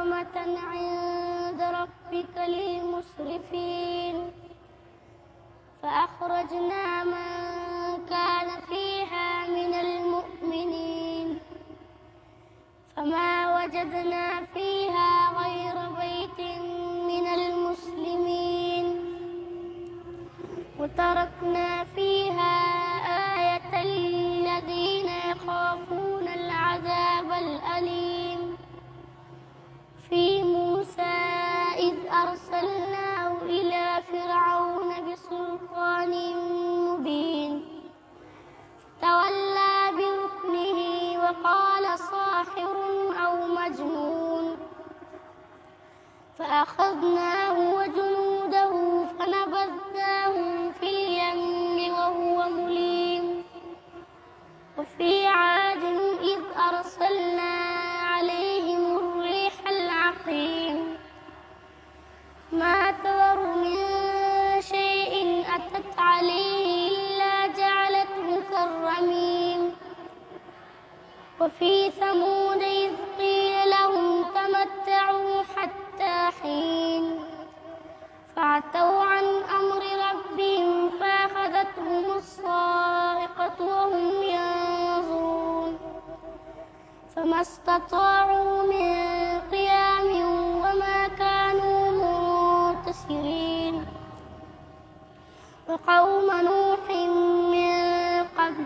مكرمة عند ربك للمسرفين فأخرجنا من كان فيها من المؤمنين فما وجدنا فيها غير بيت من المسلمين وتركنا فيها آية للذين يخافون العذاب الأليم في موسى إذ أرسلناه إلى فرعون بسلطان مبين فتولى بركنه وقال ساحر أو مجنون فأخذناه وجنوده فنبذناهم في اليم وهو مليم وفي عاد إذ أرسلنا عليهم الريح العقيم ما تذر من شيء أتت عليه إلا جعلته كالرميم وفي ثمود إذ قيل لهم تمتعوا حتى حين فعتوا عن أمر ربهم فأخذتهم الصاعقة وهم ينظرون فما استطاعوا من قيام وما كانوا منتصرين وقوم نوح من قبل